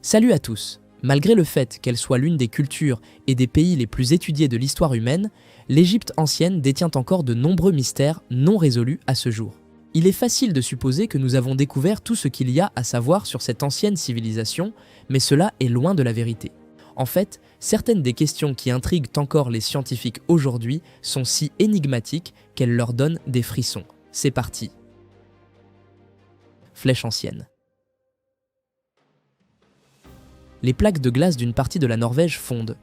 Salut à tous! Malgré le fait qu'elle soit l'une des cultures et des pays les plus étudiés de l'histoire humaine, l'Égypte ancienne détient encore de nombreux mystères non résolus à ce jour. Il est facile de supposer que nous avons découvert tout ce qu'il y a à savoir sur cette ancienne civilisation, mais cela est loin de la vérité. En fait, certaines des questions qui intriguent encore les scientifiques aujourd'hui sont si énigmatiques qu'elles leur donnent des frissons. C'est parti! Flèche ancienne. Les plaques de glace d'une partie de la Norvège fondent.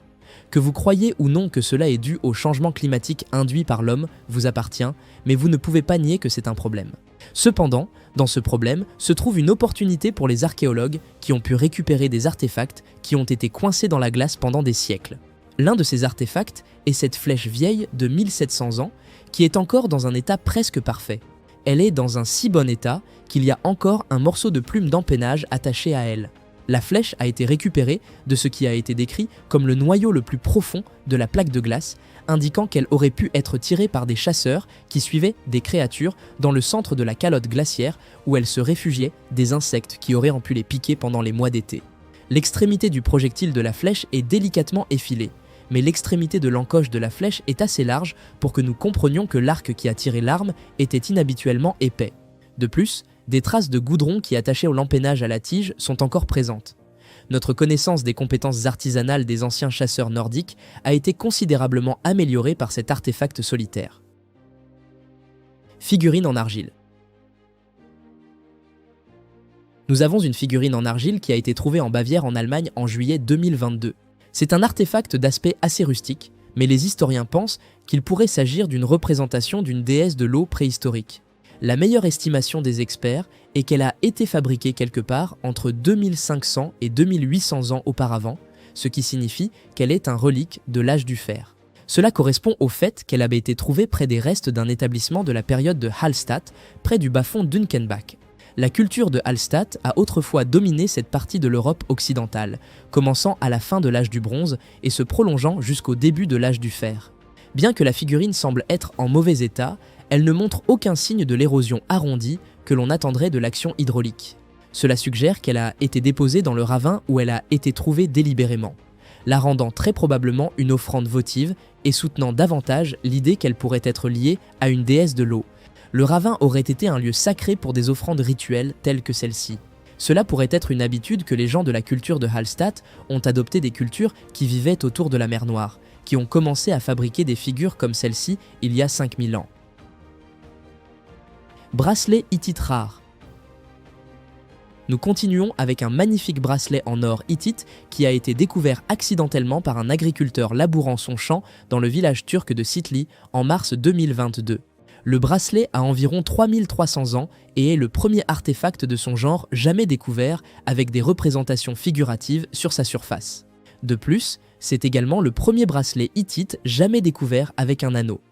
Que vous croyez ou non que cela est dû au changement climatique induit par l'homme vous appartient, mais vous ne pouvez pas nier que c'est un problème. Cependant, dans ce problème se trouve une opportunité pour les archéologues qui ont pu récupérer des artefacts qui ont été coincés dans la glace pendant des siècles. L'un de ces artefacts est cette flèche vieille de 1700 ans qui est encore dans un état presque parfait. Elle est dans un si bon état qu'il y a encore un morceau de plume d'empennage attaché à elle. La flèche a été récupérée de ce qui a été décrit comme le noyau le plus profond de la plaque de glace, indiquant qu'elle aurait pu être tirée par des chasseurs qui suivaient des créatures dans le centre de la calotte glaciaire où elles se réfugiaient des insectes qui auraient pu les piquer pendant les mois d'été. L'extrémité du projectile de la flèche est délicatement effilée, mais l'extrémité de l'encoche de la flèche est assez large pour que nous comprenions que l'arc qui a tiré l'arme était inhabituellement épais. De plus, des traces de goudron qui attachaient l'empennage à la tige sont encore présentes. Notre connaissance des compétences artisanales des anciens chasseurs nordiques a été considérablement améliorée par cet artefact solitaire. Figurine en argile. Nous avons une figurine en argile qui a été trouvée en Bavière en Allemagne en juillet 2022. C'est un artefact d'aspect assez rustique, mais les historiens pensent qu'il pourrait s'agir d'une représentation d'une déesse de l'eau préhistorique. La meilleure estimation des experts est qu'elle a été fabriquée quelque part entre 2500 et 2800 ans auparavant, ce qui signifie qu'elle est un relique de l'âge du fer. Cela correspond au fait qu'elle avait été trouvée près des restes d'un établissement de la période de Hallstatt, près du bas-fond d'Unkenbach. La culture de Hallstatt a autrefois dominé cette partie de l'Europe occidentale, commençant à la fin de l'âge du bronze et se prolongeant jusqu'au début de l'âge du fer. Bien que la figurine semble être en mauvais état, elle ne montre aucun signe de l'érosion arrondie que l'on attendrait de l'action hydraulique. Cela suggère qu'elle a été déposée dans le ravin où elle a été trouvée délibérément, la rendant très probablement une offrande votive et soutenant davantage l'idée qu'elle pourrait être liée à une déesse de l'eau. Le ravin aurait été un lieu sacré pour des offrandes rituelles telles que celle-ci. Cela pourrait être une habitude que les gens de la culture de Hallstatt ont adopté des cultures qui vivaient autour de la mer Noire, qui ont commencé à fabriquer des figures comme celle-ci il y a 5000 ans. Bracelet hittite rare. Nous continuons avec un magnifique bracelet en or hittite qui a été découvert accidentellement par un agriculteur labourant son champ dans le village turc de Sitli en mars 2022. Le bracelet a environ 3300 ans et est le premier artefact de son genre jamais découvert avec des représentations figuratives sur sa surface. De plus, c'est également le premier bracelet hittite jamais découvert avec un anneau.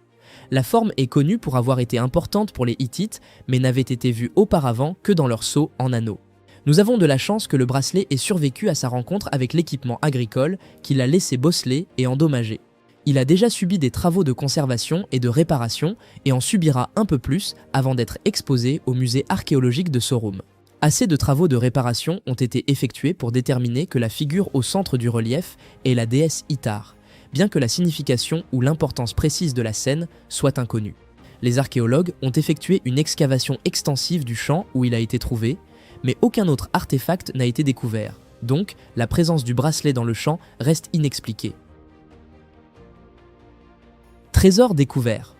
La forme est connue pour avoir été importante pour les Hittites, mais n'avait été vue auparavant que dans leur sceau en anneau. Nous avons de la chance que le bracelet ait survécu à sa rencontre avec l'équipement agricole qui l'a laissé bosselé et endommagé. Il a déjà subi des travaux de conservation et de réparation et en subira un peu plus avant d'être exposé au musée archéologique de Sorum. Assez de travaux de réparation ont été effectués pour déterminer que la figure au centre du relief est la déesse Ittar, bien que la signification ou l'importance précise de la scène soit inconnue. Les archéologues ont effectué une excavation extensive du champ où il a été trouvé, mais aucun autre artefact n'a été découvert, donc la présence du bracelet dans le champ reste inexpliquée. Trésor découvert.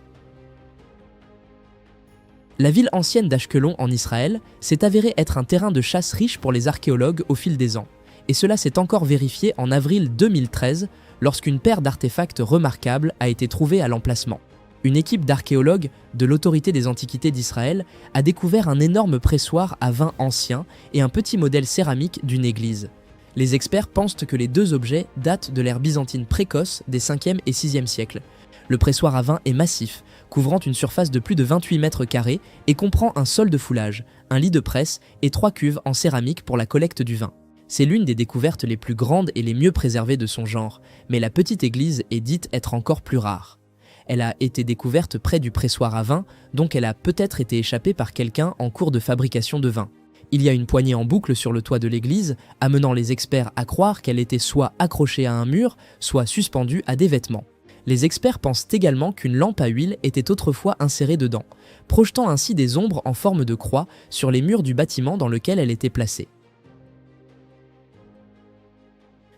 La ville ancienne d'Ashkelon en Israël s'est avérée être un terrain de chasse riche pour les archéologues au fil des ans, et cela s'est encore vérifié en avril 2013 lorsqu'une paire d'artefacts remarquables a été trouvée à l'emplacement. Une équipe d'archéologues de l'Autorité des Antiquités d'Israël a découvert un énorme pressoir à vin ancien et un petit modèle céramique d'une église. Les experts pensent que les deux objets datent de l'ère byzantine précoce des 5e et 6e siècles. Le pressoir à vin est massif, couvrant une surface de plus de 28 mètres carrés et comprend un sol de foulage, un lit de presse et 3 cuves en céramique pour la collecte du vin. C'est l'une des découvertes les plus grandes et les mieux préservées de son genre, mais la petite église est dite être encore plus rare. Elle a été découverte près du pressoir à vin, donc elle a peut-être été échappée par quelqu'un en cours de fabrication de vin. Il y a une poignée en boucle sur le toit de l'église, amenant les experts à croire qu'elle était soit accrochée à un mur, soit suspendue à des vêtements. Les experts pensent également qu'une lampe à huile était autrefois insérée dedans, projetant ainsi des ombres en forme de croix sur les murs du bâtiment dans lequel elle était placée.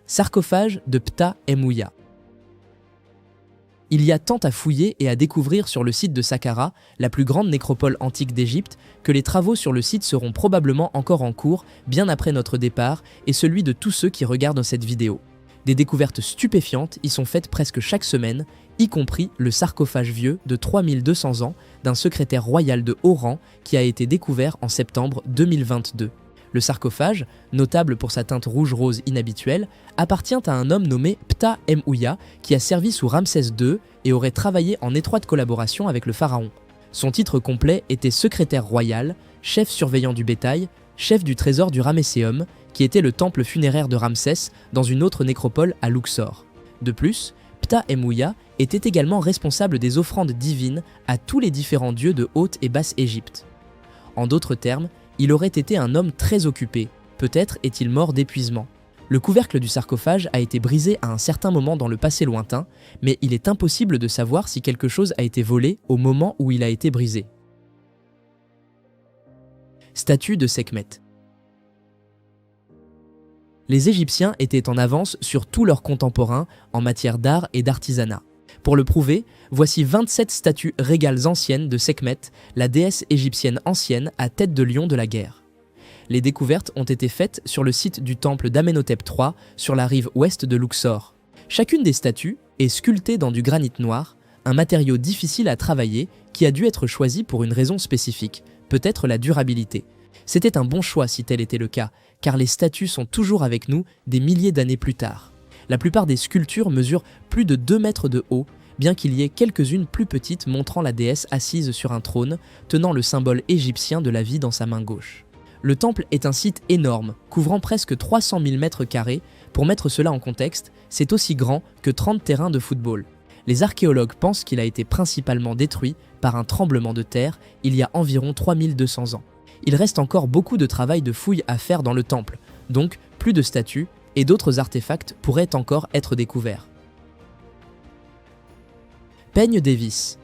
Sarcophage de Ptah Emouya. Il y a tant à fouiller et à découvrir sur le site de Saqqara, la plus grande nécropole antique d'Égypte, que les travaux sur le site seront probablement encore en cours bien après notre départ et celui de tous ceux qui regardent cette vidéo. Des découvertes stupéfiantes y sont faites presque chaque semaine, y compris le sarcophage vieux de 3200 ans d'un secrétaire royal de haut rang qui a été découvert en septembre 2022. Le sarcophage, notable pour sa teinte rouge-rose inhabituelle, appartient à un homme nommé Ptah Emouya qui a servi sous Ramsès II et aurait travaillé en étroite collaboration avec le pharaon. Son titre complet était secrétaire royal, chef surveillant du bétail, chef du trésor du Ramesséum, qui était le temple funéraire de Ramsès dans une autre nécropole à Luxor. De plus, Ptah Emouya était également responsable des offrandes divines à tous les différents dieux de Haute et Basse Égypte. En d'autres termes, il aurait été un homme très occupé, peut-être est-il mort d'épuisement. Le couvercle du sarcophage a été brisé à un certain moment dans le passé lointain, mais il est impossible de savoir si quelque chose a été volé au moment où il a été brisé. Statue de Sekhmet. Les Égyptiens étaient en avance sur tous leurs contemporains en matière d'art et d'artisanat. Pour le prouver, voici 27 statues régales anciennes de Sekhmet, la déesse égyptienne ancienne à tête de lion de la guerre. Les découvertes ont été faites sur le site du temple d'Amenhotep III, sur la rive ouest de Luxor. Chacune des statues est sculptée dans du granit noir, un matériau difficile à travailler qui a dû être choisi pour une raison spécifique, peut-être la durabilité. C'était un bon choix si tel était le cas, car les statues sont toujours avec nous des milliers d'années plus tard. La plupart des sculptures mesurent plus de 2 mètres de haut, bien qu'il y ait quelques-unes plus petites montrant la déesse assise sur un trône, tenant le symbole égyptien de la vie dans sa main gauche. Le temple est un site énorme, couvrant presque 300 000 mètres carrés. Pour mettre cela en contexte, c'est aussi grand que 30 terrains de football. Les archéologues pensent qu'il a été principalement détruit par un tremblement de terre il y a environ 3200 ans. Il reste encore beaucoup de travail de fouille à faire dans le temple, donc plus de statues, et d'autres artefacts pourraient encore être découverts. Peigne Davis.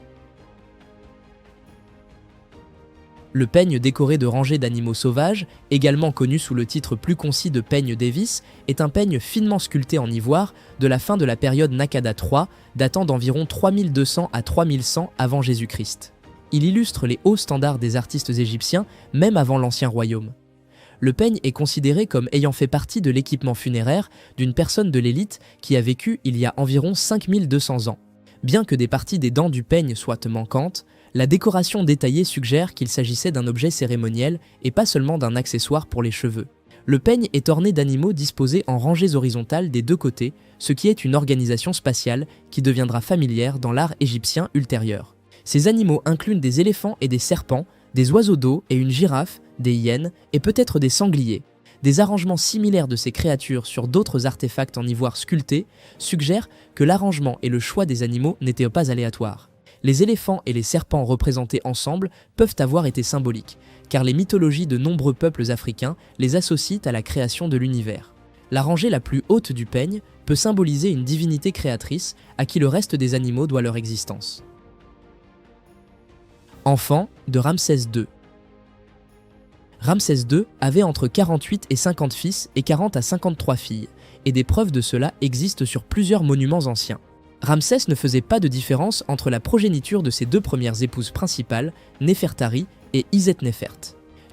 Le peigne décoré de rangées d'animaux sauvages, également connu sous le titre plus concis de peigne Davis, est un peigne finement sculpté en ivoire de la fin de la période Naqada III, datant d'environ 3200 à 3100 avant Jésus-Christ. Il illustre les hauts standards des artistes égyptiens, même avant l'Ancien Royaume. Le peigne est considéré comme ayant fait partie de l'équipement funéraire d'une personne de l'élite qui a vécu il y a environ 5200 ans. Bien que des parties des dents du peigne soient manquantes, la décoration détaillée suggère qu'il s'agissait d'un objet cérémoniel et pas seulement d'un accessoire pour les cheveux. Le peigne est orné d'animaux disposés en rangées horizontales des deux côtés, ce qui est une organisation spatiale qui deviendra familière dans l'art égyptien ultérieur. Ces animaux incluent des éléphants et des serpents, des oiseaux d'eau et une girafe, des hyènes et peut-être des sangliers. Des arrangements similaires de ces créatures sur d'autres artefacts en ivoire sculpté suggèrent que l'arrangement et le choix des animaux n'étaient pas aléatoires. Les éléphants et les serpents représentés ensemble peuvent avoir été symboliques, car les mythologies de nombreux peuples africains les associent à la création de l'univers. La rangée la plus haute du peigne peut symboliser une divinité créatrice à qui le reste des animaux doit leur existence. Enfant de Ramsès II. Ramsès II avait entre 48 et 50 fils et 40 à 53 filles, et des preuves de cela existent sur plusieurs monuments anciens. Ramsès ne faisait pas de différence entre la progéniture de ses deux premières épouses principales, Néfertari et Isetnefert.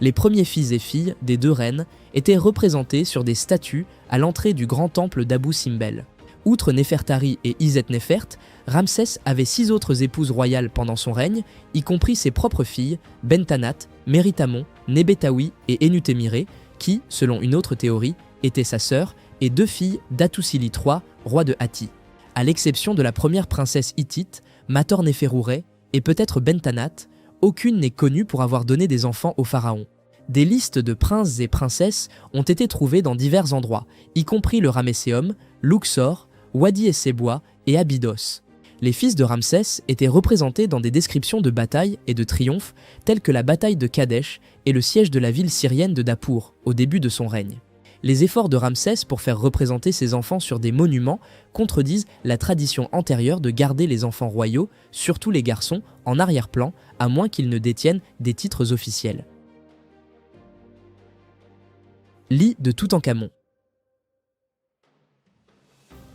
Les premiers fils et filles des deux reines étaient représentés sur des statues à l'entrée du grand temple d'Abou Simbel. Outre Néfertari et Isetnefert, Ramsès avait 6 autres épouses royales pendant son règne, y compris ses propres filles, Bentanat, Méritamon, Nebetaoui et Enutémiré, qui, selon une autre théorie, étaient sa sœur, et 2 filles d'Atousili III, roi de Hatti. À l'exception de la première princesse hittite, Mator-Néferouré, et peut-être Bentanat, aucune n'est connue pour avoir donné des enfants au pharaon. Des listes de princes et princesses ont été trouvées dans divers endroits, y compris le Ramesséum, Luxor, Wadi Esseboua et Abydos. Les fils de Ramsès étaient représentés dans des descriptions de batailles et de triomphes telles que la bataille de Kadesh et le siège de la ville syrienne de Dapour au début de son règne. Les efforts de Ramsès pour faire représenter ses enfants sur des monuments contredisent la tradition antérieure de garder les enfants royaux, surtout les garçons, en arrière-plan, à moins qu'ils ne détiennent des titres officiels. Lit de Toutankhamon.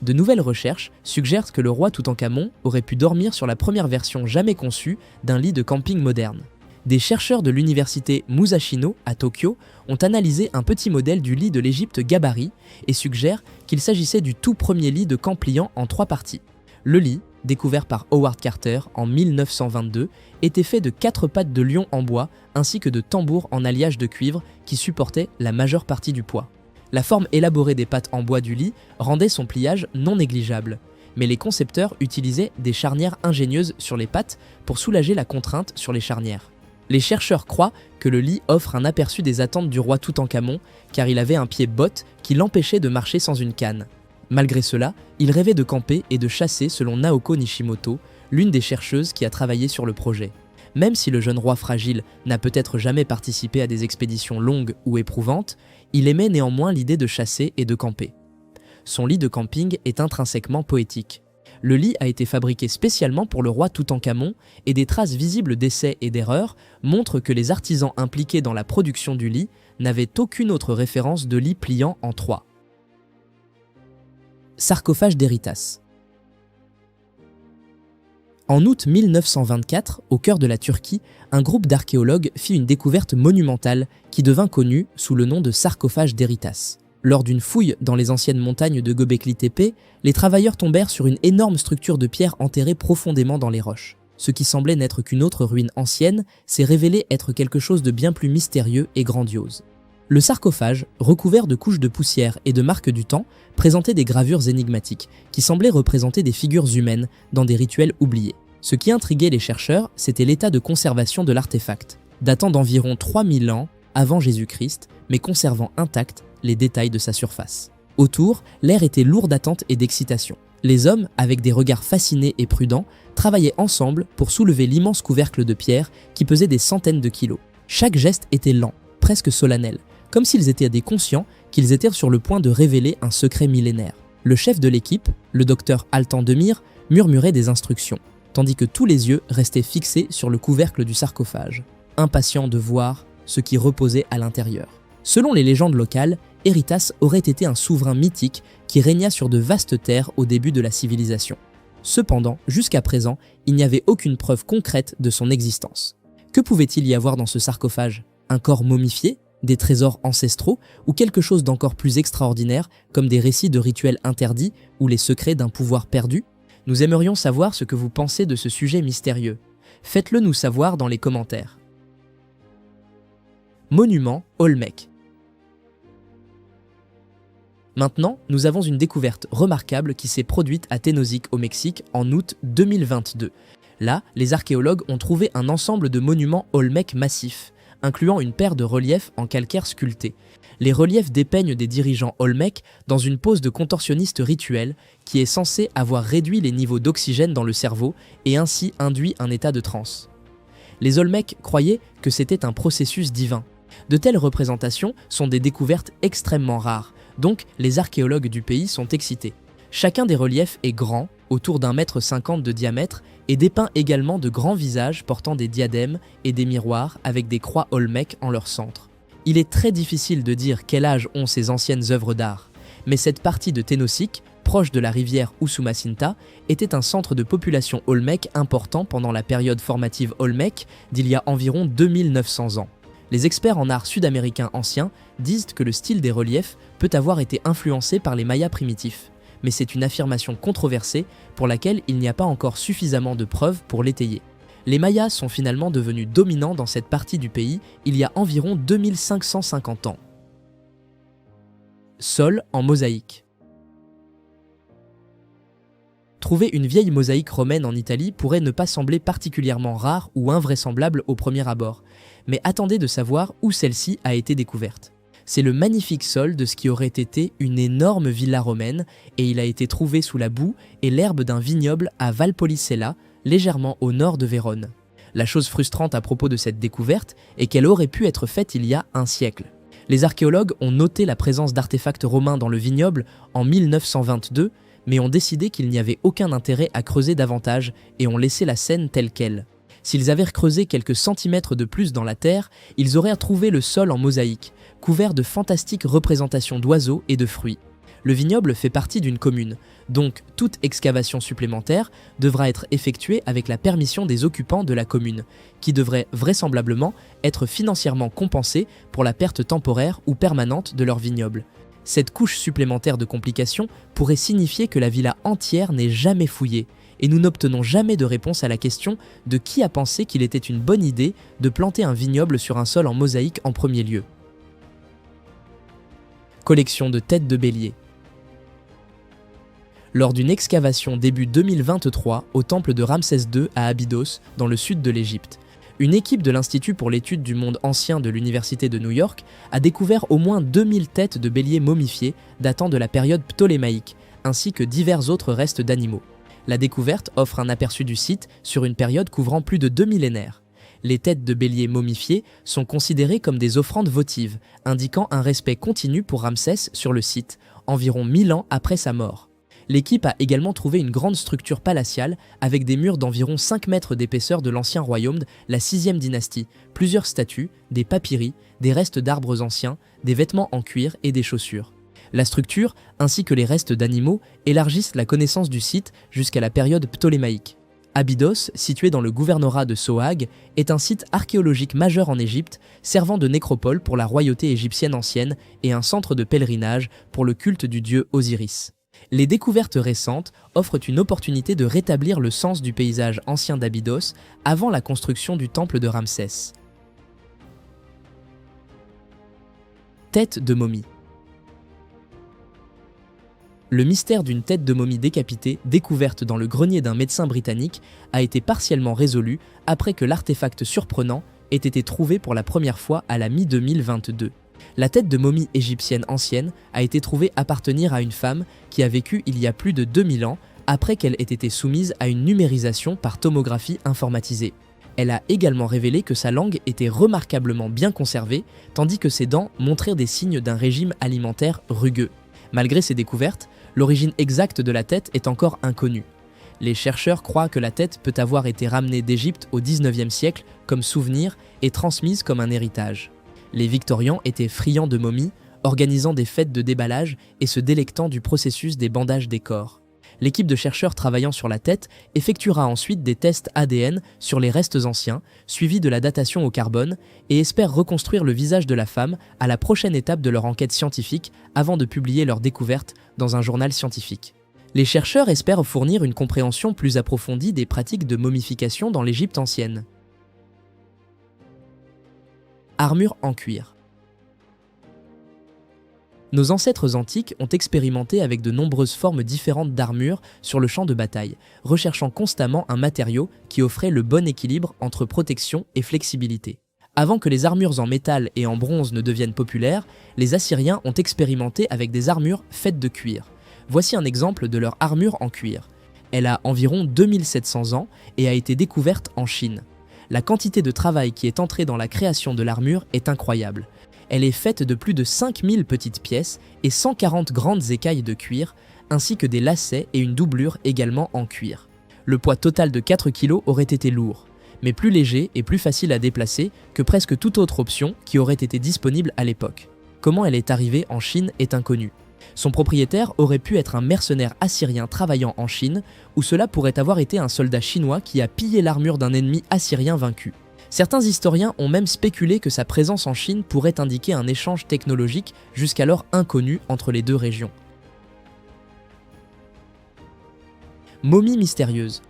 De nouvelles recherches suggèrent que le roi Toutankhamon aurait pu dormir sur la première version jamais conçue d'un lit de camping moderne. Des chercheurs de l'université Musashino à Tokyo ont analysé un petit modèle du lit de l'Égypte gabarit et suggèrent qu'il s'agissait du tout premier lit de camp pliant en 3 parties. Le lit, découvert par Howard Carter en 1922, était fait de 4 pattes de lion en bois ainsi que de tambours en alliage de cuivre qui supportaient la majeure partie du poids. La forme élaborée des pattes en bois du lit rendait son pliage non négligeable, mais les concepteurs utilisaient des charnières ingénieuses sur les pattes pour soulager la contrainte sur les charnières. Les chercheurs croient que le lit offre un aperçu des attentes du roi Toutankhamon car il avait un pied botte qui l'empêchait de marcher sans une canne. Malgré cela, il rêvait de camper et de chasser selon Naoko Nishimoto, l'une des chercheuses qui a travaillé sur le projet. Même si le jeune roi fragile n'a peut-être jamais participé à des expéditions longues ou éprouvantes, il aimait néanmoins l'idée de chasser et de camper. Son lit de camping est intrinsèquement poétique. Le lit a été fabriqué spécialement pour le roi Toutankhamon et des traces visibles d'essais et d'erreurs montrent que les artisans impliqués dans la production du lit n'avaient aucune autre référence de lit pliant en 3. Sarcophage d'Eritas. En août 1924, au cœur de la Turquie, un groupe d'archéologues fit une découverte monumentale qui devint connue sous le nom de sarcophage d'Eritas. Lors d'une fouille dans les anciennes montagnes de Göbekli Tepe, les travailleurs tombèrent sur une énorme structure de pierre enterrée profondément dans les roches. Ce qui semblait n'être qu'une autre ruine ancienne s'est révélé être quelque chose de bien plus mystérieux et grandiose. Le sarcophage, recouvert de couches de poussière et de marques du temps, présentait des gravures énigmatiques qui semblaient représenter des figures humaines dans des rituels oubliés. Ce qui intriguait les chercheurs, c'était l'état de conservation de l'artefact, datant d'environ 3000 ans avant Jésus-Christ, mais conservant intacts les détails de sa surface. Autour, l'air était lourd d'attente et d'excitation. Les hommes, avec des regards fascinés et prudents, travaillaient ensemble pour soulever l'immense couvercle de pierre qui pesait des centaines de kilos. Chaque geste était lent, presque solennel, comme s'ils étaient des conscients qu'ils étaient sur le point de révéler un secret millénaire. Le chef de l'équipe, le docteur Altan Demir, murmurait des instructions, tandis que tous les yeux restaient fixés sur le couvercle du sarcophage, impatients de voir ce qui reposait à l'intérieur. Selon les légendes locales, Eritas aurait été un souverain mythique qui régna sur de vastes terres au début de la civilisation. Cependant, jusqu'à présent, il n'y avait aucune preuve concrète de son existence. Que pouvait-il y avoir dans ce sarcophage? Un corps momifié? Des trésors ancestraux? Ou quelque chose d'encore plus extraordinaire, comme des récits de rituels interdits ou les secrets d'un pouvoir perdu? Nous aimerions savoir ce que vous pensez de ce sujet mystérieux. Faites-le nous savoir dans les commentaires. Monument Olmec. Maintenant, nous avons une découverte remarquable qui s'est produite à Tenochtitlan au Mexique en août 2022. Là, les archéologues ont trouvé un ensemble de monuments Olmec massifs, incluant une paire de reliefs en calcaire sculpté. Les reliefs dépeignent des dirigeants Olmec dans une pose de contorsionniste rituel qui est censée avoir réduit les niveaux d'oxygène dans le cerveau et ainsi induit un état de transe. Les Olmec croyaient que c'était un processus divin. De telles représentations sont des découvertes extrêmement rares, donc les archéologues du pays sont excités. Chacun des reliefs est grand, autour d'1,50 m de diamètre, et dépeint également de grands visages portant des diadèmes et des miroirs avec des croix Olmec en leur centre. Il est très difficile de dire quel âge ont ces anciennes œuvres d'art, mais cette partie de Tenochtitlan, proche de la rivière Usumacinta, était un centre de population Olmec important pendant la période formative Olmec d'il y a environ 2900 ans. Les experts en art sud-américains anciens disent que le style des reliefs peut avoir été influencé par les Mayas primitifs, mais c'est une affirmation controversée pour laquelle il n'y a pas encore suffisamment de preuves pour l'étayer. Les Mayas sont finalement devenus dominants dans cette partie du pays il y a environ 2550 ans. Sol en mosaïque. Trouver une vieille mosaïque romaine en Italie pourrait ne pas sembler particulièrement rare ou invraisemblable au premier abord, mais attendez de savoir où celle-ci a été découverte. C'est le magnifique sol de ce qui aurait été une énorme villa romaine et il a été trouvé sous la boue et l'herbe d'un vignoble à Valpolicella, légèrement au nord de Vérone. La chose frustrante à propos de cette découverte est qu'elle aurait pu être faite il y a un siècle. Les archéologues ont noté la présence d'artefacts romains dans le vignoble en 1922, mais ont décidé qu'il n'y avait aucun intérêt à creuser davantage et ont laissé la scène telle qu'elle. S'ils avaient creusé quelques centimètres de plus dans la terre, ils auraient trouvé le sol en mosaïque, couvert de fantastiques représentations d'oiseaux et de fruits. Le vignoble fait partie d'une commune, donc toute excavation supplémentaire devra être effectuée avec la permission des occupants de la commune, qui devraient vraisemblablement être financièrement compensés pour la perte temporaire ou permanente de leur vignoble. Cette couche supplémentaire de complications pourrait signifier que la villa entière n'est jamais fouillée, et nous n'obtenons jamais de réponse à la question de qui a pensé qu'il était une bonne idée de planter un vignoble sur un sol en mosaïque en premier lieu. Collection de têtes de bélier. Lors d'une excavation début 2023 au temple de Ramsès II à Abydos, dans le sud de l'Égypte, une équipe de l'Institut pour l'étude du monde ancien de l'Université de New York a découvert au moins 2000 têtes de béliers momifiées datant de la période ptolémaïque, ainsi que divers autres restes d'animaux. La découverte offre un aperçu du site sur une période couvrant plus de 2 millénaires. Les têtes de béliers momifiées sont considérées comme des offrandes votives, indiquant un respect continu pour Ramsès sur le site, environ 1000 ans après sa mort. L'équipe a également trouvé une grande structure palatiale avec des murs d'environ 5 mètres d'épaisseur de l'ancien royaume, la 6e dynastie, plusieurs statues, des papyri, des restes d'arbres anciens, des vêtements en cuir et des chaussures. La structure, ainsi que les restes d'animaux, élargissent la connaissance du site jusqu'à la période ptolémaïque. Abydos, situé dans le gouvernorat de Sohag, est un site archéologique majeur en Égypte, servant de nécropole pour la royauté égyptienne ancienne et un centre de pèlerinage pour le culte du dieu Osiris. Les découvertes récentes offrent une opportunité de rétablir le sens du paysage ancien d'Abydos avant la construction du temple de Ramsès. Tête de momie. Le mystère d'une tête de momie décapitée découverte dans le grenier d'un médecin britannique a été partiellement résolu après que l'artefact surprenant ait été trouvé pour la première fois à la mi-2022. La tête de momie égyptienne ancienne a été trouvée appartenir à une femme qui a vécu il y a plus de 2000 ans après qu'elle ait été soumise à une numérisation par tomographie informatisée. Elle a également révélé que sa langue était remarquablement bien conservée, tandis que ses dents montraient des signes d'un régime alimentaire rugueux. Malgré ces découvertes, l'origine exacte de la tête est encore inconnue. Les chercheurs croient que la tête peut avoir été ramenée d'Égypte au XIXe siècle comme souvenir et transmise comme un héritage. Les Victorians étaient friands de momies, organisant des fêtes de déballage et se délectant du processus des bandages des corps. L'équipe de chercheurs travaillant sur la tête effectuera ensuite des tests ADN sur les restes anciens, suivis de la datation au carbone, et espère reconstruire le visage de la femme à la prochaine étape de leur enquête scientifique avant de publier leur découverte dans un journal scientifique. Les chercheurs espèrent fournir une compréhension plus approfondie des pratiques de momification dans l'Égypte ancienne. Armure en cuir. Nos ancêtres antiques ont expérimenté avec de nombreuses formes différentes d'armure sur le champ de bataille, recherchant constamment un matériau qui offrait le bon équilibre entre protection et flexibilité. Avant que les armures en métal et en bronze ne deviennent populaires, les Assyriens ont expérimenté avec des armures faites de cuir. Voici un exemple de leur armure en cuir. Elle a environ 2700 ans et a été découverte en Chine. La quantité de travail qui est entrée dans la création de l'armure est incroyable. Elle est faite de plus de 5000 petites pièces et 140 grandes écailles de cuir, ainsi que des lacets et une doublure également en cuir. Le poids total de 4 kg aurait été lourd, mais plus léger et plus facile à déplacer que presque toute autre option qui aurait été disponible à l'époque. Comment elle est arrivée en Chine est inconnu. Son propriétaire aurait pu être un mercenaire assyrien travaillant en Chine, ou cela pourrait avoir été un soldat chinois qui a pillé l'armure d'un ennemi assyrien vaincu. Certains historiens ont même spéculé que sa présence en Chine pourrait indiquer un échange technologique jusqu'alors inconnu entre les deux régions. Momies mystérieuses.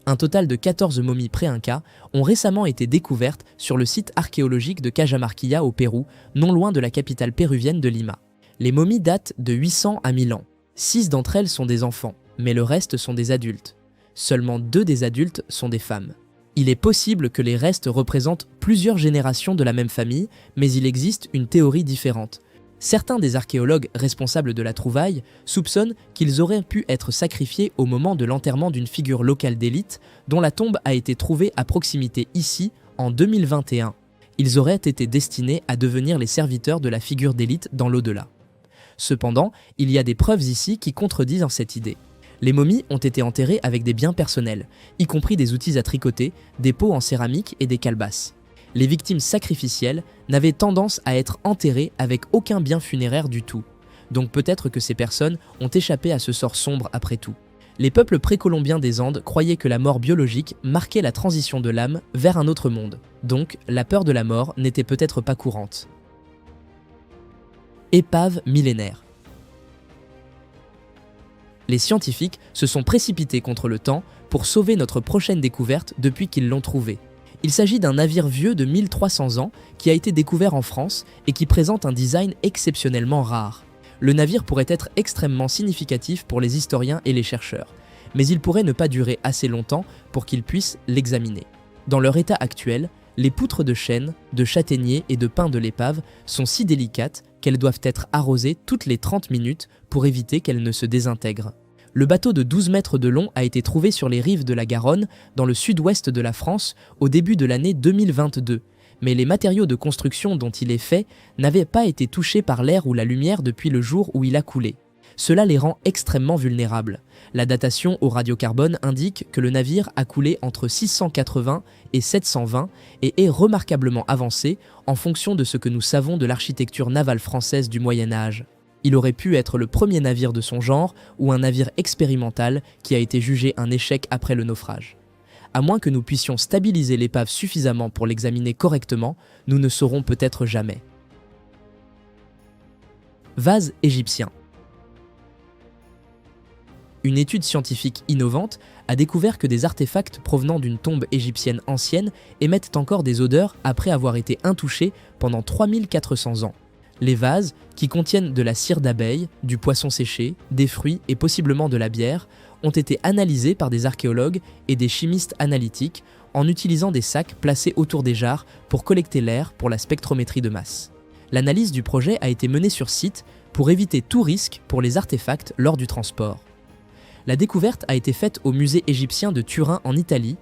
Un total de 14 momies pré-Inca ont récemment été découvertes sur le site archéologique de Cajamarquilla au Pérou, non loin de la capitale péruvienne de Lima. Les momies datent de 800 à 1000 ans. 6 d'entre elles sont des enfants, mais le reste sont des adultes. Seulement 2 des adultes sont des femmes. Il est possible que les restes représentent plusieurs générations de la même famille, mais il existe une théorie différente. Certains des archéologues responsables de la trouvaille soupçonnent qu'ils auraient pu être sacrifiés au moment de l'enterrement d'une figure locale d'élite dont la tombe a été trouvée à proximité ici en 2021. Ils auraient été destinés à devenir les serviteurs de la figure d'élite dans l'au-delà. Cependant, il y a des preuves ici qui contredisent cette idée. Les momies ont été enterrées avec des biens personnels, y compris des outils à tricoter, des pots en céramique et des calebasses. Les victimes sacrificielles n'avaient tendance à être enterrées avec aucun bien funéraire du tout. Donc peut-être que ces personnes ont échappé à ce sort sombre après tout. Les peuples précolombiens des Andes croyaient que la mort biologique marquait la transition de l'âme vers un autre monde. Donc la peur de la mort n'était peut-être pas courante. Épave millénaire. Les scientifiques se sont précipités contre le temps pour sauver notre prochaine découverte depuis qu'ils l'ont trouvée. Il s'agit d'un navire vieux de 1300 ans qui a été découvert en France et qui présente un design exceptionnellement rare. Le navire pourrait être extrêmement significatif pour les historiens et les chercheurs, mais il pourrait ne pas durer assez longtemps pour qu'ils puissent l'examiner. Dans leur état actuel, les poutres de chêne, de châtaignier et de pin de l'épave sont si délicates qu'elles doivent être arrosées toutes les 30 minutes pour éviter qu'elles ne se désintègrent. Le bateau de 12 mètres de long a été trouvé sur les rives de la Garonne, dans le sud-ouest de la France, au début de l'année 2022. Mais les matériaux de construction dont il est fait n'avaient pas été touchés par l'air ou la lumière depuis le jour où il a coulé. Cela les rend extrêmement vulnérables. La datation au radiocarbone indique que le navire a coulé entre 680 et 720 et est remarquablement avancé en fonction de ce que nous savons de l'architecture navale française du Moyen-Âge. Il aurait pu être le premier navire de son genre ou un navire expérimental qui a été jugé un échec après le naufrage. À moins que nous puissions stabiliser l'épave suffisamment pour l'examiner correctement, nous ne saurons peut-être jamais. Vase égyptien. Une étude scientifique innovante a découvert que des artefacts provenant d'une tombe égyptienne ancienne émettent encore des odeurs après avoir été intouchés pendant 3400 ans. Les vases, qui contiennent de la cire d'abeille, du poisson séché, des fruits et possiblement de la bière, ont été analysés par des archéologues et des chimistes analytiques en utilisant des sacs placés autour des jarres pour collecter l'air pour la spectrométrie de masse. L'analyse du projet a été menée sur site pour éviter tout risque pour les artefacts lors du transport. La découverte a été faite au musée égyptien de Turin en Italie,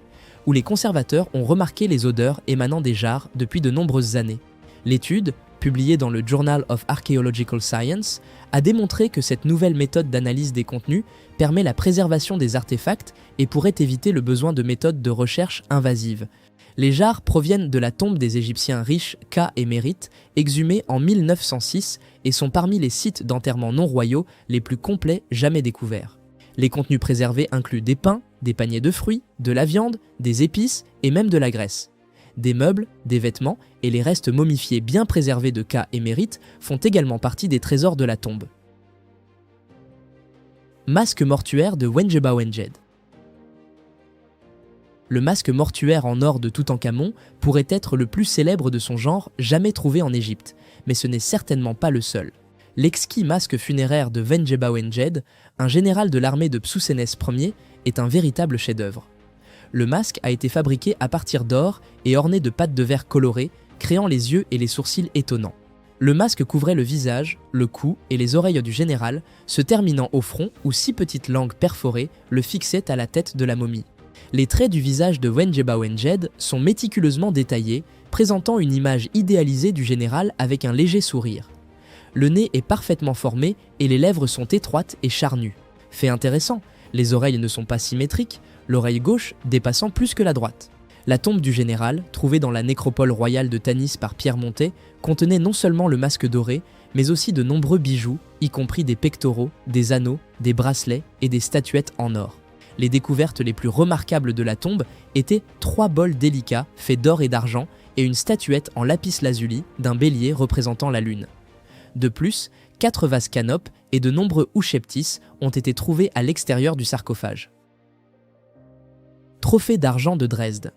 où les conservateurs ont remarqué les odeurs émanant des jarres depuis de nombreuses années. L'étude, publiée dans le Journal of Archaeological Science, a démontré que cette nouvelle méthode d'analyse des contenus permet la préservation des artefacts et pourrait éviter le besoin de méthodes de recherche invasives. Les jarres proviennent de la tombe des Égyptiens riches Ka et Mérit, exhumés en 1906 et sont parmi les sites d'enterrement non royaux les plus complets jamais découverts. Les contenus préservés incluent des pains, des paniers de fruits, de la viande, des épices et même de la graisse. Des meubles, des vêtements et les restes momifiés bien préservés de Ka et Mérit font également partie des trésors de la tombe. Masque mortuaire de Wenjeba Wenjed. Le masque mortuaire en or de Toutankhamon pourrait être le plus célèbre de son genre jamais trouvé en Égypte, mais ce n'est certainement pas le seul. L'exquis masque funéraire de Wenjeba Wenjed, un général de l'armée de Psousénès Ier, est un véritable chef-d'œuvre. Le masque a été fabriqué à partir d'or et orné de pattes de verre colorées, créant les yeux et les sourcils étonnants. Le masque couvrait le visage, le cou et les oreilles du général, se terminant au front où 6 petites langues perforées le fixaient à la tête de la momie. Les traits du visage de Wenjeba Wenjed sont méticuleusement détaillés, présentant une image idéalisée du général avec un léger sourire. Le nez est parfaitement formé et les lèvres sont étroites et charnues. Fait intéressant, les oreilles ne sont pas symétriques, l'oreille gauche dépassant plus que la droite. La tombe du général, trouvée dans la nécropole royale de Tanis par Pierre Montet, contenait non seulement le masque doré, mais aussi de nombreux bijoux, y compris des pectoraux, des anneaux, des bracelets et des statuettes en or. Les découvertes les plus remarquables de la tombe étaient 3 bols délicats faits d'or et d'argent et une statuette en lapis lazuli d'un bélier représentant la lune. De plus, 4 vases canopes et de nombreux oucheptis ont été trouvés à l'extérieur du sarcophage. Trophée d'argent de Dresde.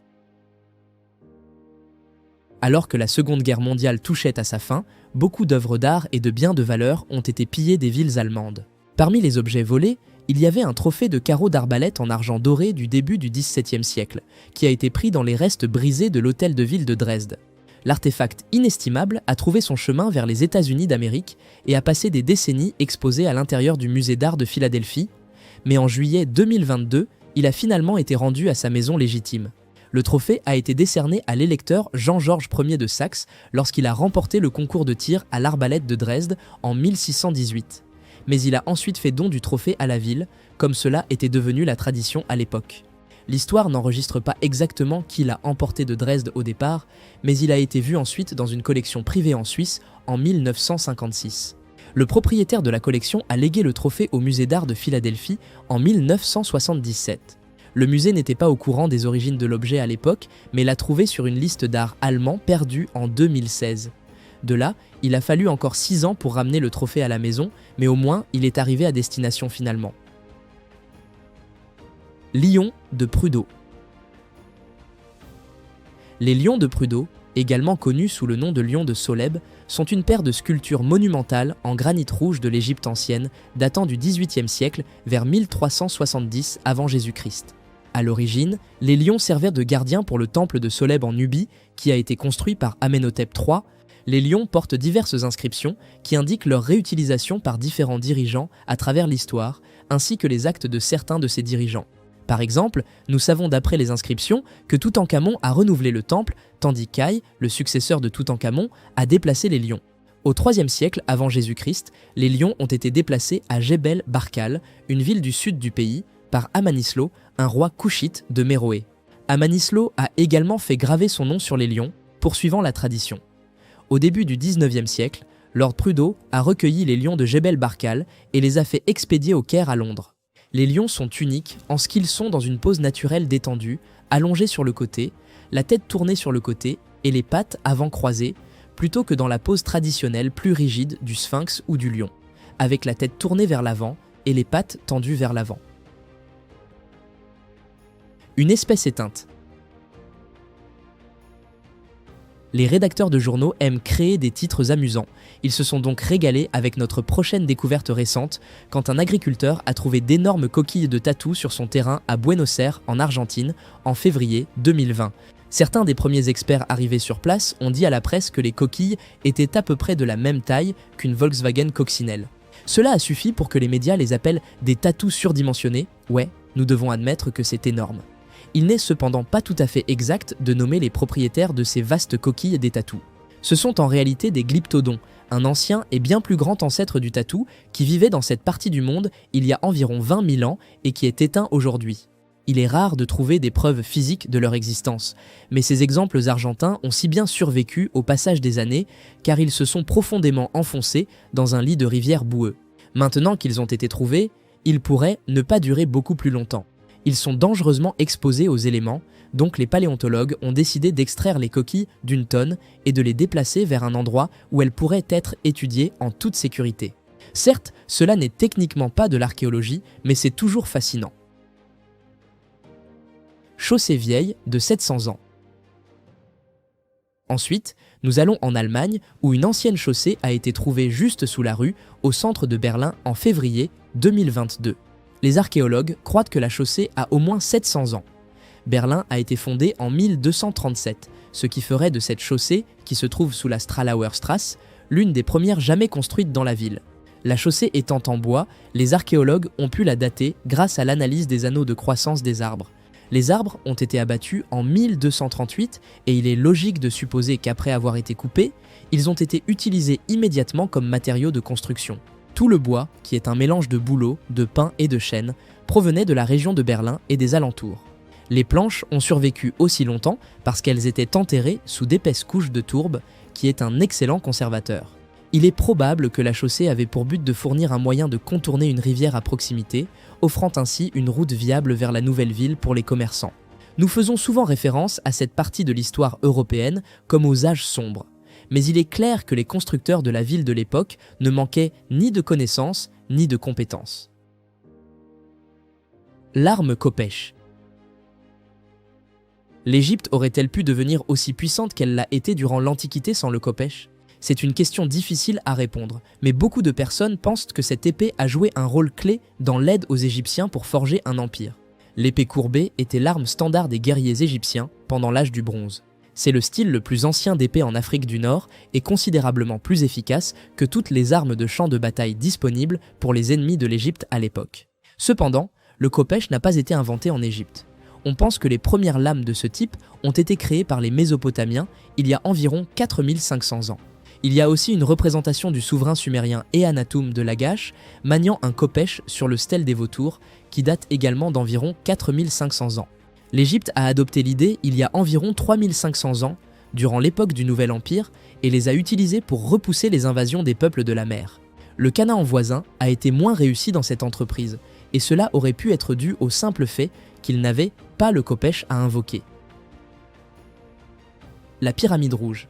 Alors que la Seconde Guerre mondiale touchait à sa fin, beaucoup d'œuvres d'art et de biens de valeur ont été pillés des villes allemandes. Parmi les objets volés, Il y avait un trophée de carreau d'arbalète en argent doré du début du XVIIe siècle, qui a été pris dans les restes brisés de l'hôtel de ville de Dresde. L'artefact inestimable a trouvé son chemin vers les États-Unis d'Amérique et a passé des décennies exposé à l'intérieur du musée d'art de Philadelphie, mais en juillet 2022, il a finalement été rendu à sa maison légitime. Le trophée a été décerné à l'électeur Jean-Georges Ier de Saxe lorsqu'il a remporté le concours de tir à l'arbalète de Dresde en 1618. Mais il a ensuite fait don du trophée à la ville, comme cela était devenu la tradition à l'époque. L'histoire n'enregistre pas exactement qui l'a emporté de Dresde au départ, mais il a été vu ensuite dans une collection privée en Suisse en 1956. Le propriétaire de la collection a légué le trophée au musée d'art de Philadelphie en 1977. Le musée n'était pas au courant des origines de l'objet à l'époque, mais l'a trouvé sur une liste d'art allemand perdue en 2016. De là, il a fallu encore 6 ans pour ramener le trophée à la maison, mais au moins il est arrivé à destination finalement. Lions de Prud'hon. Les lions de Prud'hon, également connus sous le nom de lions de Soleb, sont une paire de sculptures monumentales en granit rouge de l'Égypte ancienne, datant du XVIIIe siècle vers 1370 avant Jésus-Christ. À l'origine, les lions servaient de gardiens pour le temple de Soleb en Nubie, qui a été construit par Amenhotep III. Les lions portent diverses inscriptions qui indiquent leur réutilisation par différents dirigeants à travers l'histoire, ainsi que les actes de certains de ces dirigeants. Par exemple, nous savons d'après les inscriptions que Toutankhamon a renouvelé le temple, tandis qu'Aï, le successeur de Toutankhamon, a déplacé les lions. Au IIIe siècle avant Jésus-Christ, les lions ont été déplacés à Jebel Barkal, une ville du sud du pays, par Amanislo, un roi couchite de Méroé. Amanislo a également fait graver son nom sur les lions, poursuivant la tradition. Au début du XIXe siècle, Lord Prud'hon a recueilli les lions de Jebel Barkal et les a fait expédier au Caire à Londres. Les lions sont uniques en ce qu'ils sont dans une pose naturelle détendue, allongés sur le côté, la tête tournée sur le côté et les pattes avant croisées, plutôt que dans la pose traditionnelle plus rigide du sphinx ou du lion, avec la tête tournée vers l'avant et les pattes tendues vers l'avant. Une espèce éteinte. Les rédacteurs de journaux aiment créer des titres amusants. Ils se sont donc régalés avec notre prochaine découverte récente, quand un agriculteur a trouvé d'énormes coquilles de tatou sur son terrain à Buenos Aires, en Argentine, en février 2020. Certains des premiers experts arrivés sur place ont dit à la presse que les coquilles étaient à peu près de la même taille qu'une Volkswagen coccinelle. Cela a suffi pour que les médias les appellent des tatous surdimensionnés. Ouais, nous devons admettre que c'est énorme. Il n'est cependant pas tout à fait exact de nommer les propriétaires de ces vastes coquilles des tatous. Ce sont en réalité des glyptodons, un ancien et bien plus grand ancêtre du tatou qui vivait dans cette partie du monde il y a environ 20 000 ans et qui est éteint aujourd'hui. Il est rare de trouver des preuves physiques de leur existence, mais ces exemples argentins ont si bien survécu au passage des années car ils se sont profondément enfoncés dans un lit de rivière boueux. Maintenant qu'ils ont été trouvés, ils pourraient ne pas durer beaucoup plus longtemps. Ils sont dangereusement exposés aux éléments, donc les paléontologues ont décidé d'extraire les coquilles d'une tonne et de les déplacer vers un endroit où elles pourraient être étudiées en toute sécurité. Certes, cela n'est techniquement pas de l'archéologie, mais c'est toujours fascinant. Chaussée vieille de 700 ans. Ensuite, nous allons en Allemagne où une ancienne chaussée a été trouvée juste sous la rue, au centre de Berlin en février 2022. Les archéologues croient que la chaussée a au moins 700 ans. Berlin a été fondée en 1237, ce qui ferait de cette chaussée, qui se trouve sous la Stralauer Strasse, l'une des premières jamais construites dans la ville. La chaussée étant en bois, les archéologues ont pu la dater grâce à l'analyse des anneaux de croissance des arbres. Les arbres ont été abattus en 1238 et il est logique de supposer qu'après avoir été coupés, ils ont été utilisés immédiatement comme matériaux de construction. Tout le bois, qui est un mélange de bouleau, de pin et de chêne, provenait de la région de Berlin et des alentours. Les planches ont survécu aussi longtemps parce qu'elles étaient enterrées sous d'épaisses couches de tourbe, qui est un excellent conservateur. Il est probable que la chaussée avait pour but de fournir un moyen de contourner une rivière à proximité, offrant ainsi une route viable vers la nouvelle ville pour les commerçants. Nous faisons souvent référence à cette partie de l'histoire européenne comme aux âges sombres. Mais il est clair que les constructeurs de la ville de l'époque ne manquaient ni de connaissances ni de compétences. L'arme Kopech. L'Égypte aurait-elle pu devenir aussi puissante qu'elle l'a été durant l'Antiquité sans le Kopech ? C'est une question difficile à répondre, mais beaucoup de personnes pensent que cette épée a joué un rôle clé dans l'aide aux Égyptiens pour forger un empire. L'épée courbée était l'arme standard des guerriers égyptiens pendant l'âge du bronze. C'est le style le plus ancien d'épée en Afrique du Nord et considérablement plus efficace que toutes les armes de champ de bataille disponibles pour les ennemis de l'Égypte à l'époque. Cependant, le khopesh n'a pas été inventé en Égypte. On pense que les premières lames de ce type ont été créées par les Mésopotamiens il y a environ 4500 ans. Il y a aussi une représentation du souverain sumérien Eannatum de Lagash maniant un khopesh sur le stèle des vautours qui date également d'environ 4500 ans. L'Égypte a adopté l'idée il y a environ 3500 ans, durant l'époque du Nouvel Empire, et les a utilisées pour repousser les invasions des peuples de la mer. Le Canaan voisin a été moins réussi dans cette entreprise, et cela aurait pu être dû au simple fait qu'il n'avait pas le khopesh à invoquer. La pyramide rouge.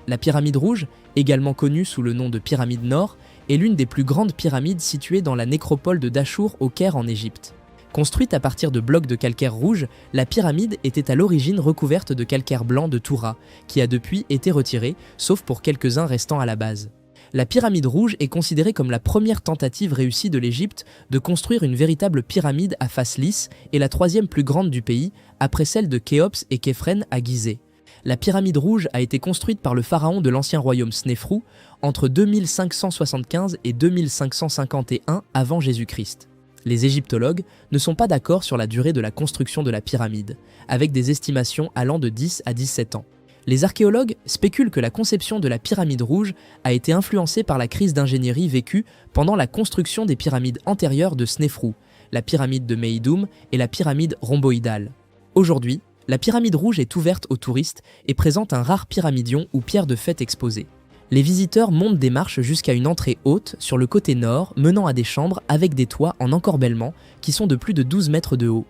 La pyramide rouge, également connue sous le nom de pyramide Nord, est l'une des plus grandes pyramides situées dans la nécropole de Dachour au Caire en Égypte. Construite à partir de blocs de calcaire rouge, la pyramide était à l'origine recouverte de calcaire blanc de Toura, qui a depuis été retiré, sauf pour quelques-uns restant à la base. La pyramide rouge est considérée comme la première tentative réussie de l'Égypte de construire une véritable pyramide à face lisse et la troisième plus grande du pays, après celle de Khéops et Képhren à Gizeh. La pyramide rouge a été construite par le pharaon de l'ancien royaume Snéfrou entre 2575 et 2551 avant Jésus-Christ. Les égyptologues ne sont pas d'accord sur la durée de la construction de la pyramide, avec des estimations allant de 10 à 17 ans. Les archéologues spéculent que la conception de la pyramide rouge a été influencée par la crise d'ingénierie vécue pendant la construction des pyramides antérieures de Snéfrou, la pyramide de Méidoum et la pyramide rhomboïdale. Aujourd'hui, la pyramide rouge est ouverte aux touristes et présente un rare pyramidion ou pierre de fête exposée. Les visiteurs montent des marches jusqu'à une entrée haute sur le côté nord menant à des chambres avec des toits en encorbellement qui sont de plus de 12 mètres de haut.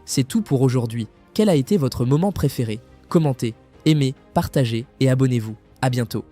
C'est tout pour aujourd'hui. Quel a été votre moment préféré? Commentez, aimez, partagez et abonnez-vous. À bientôt.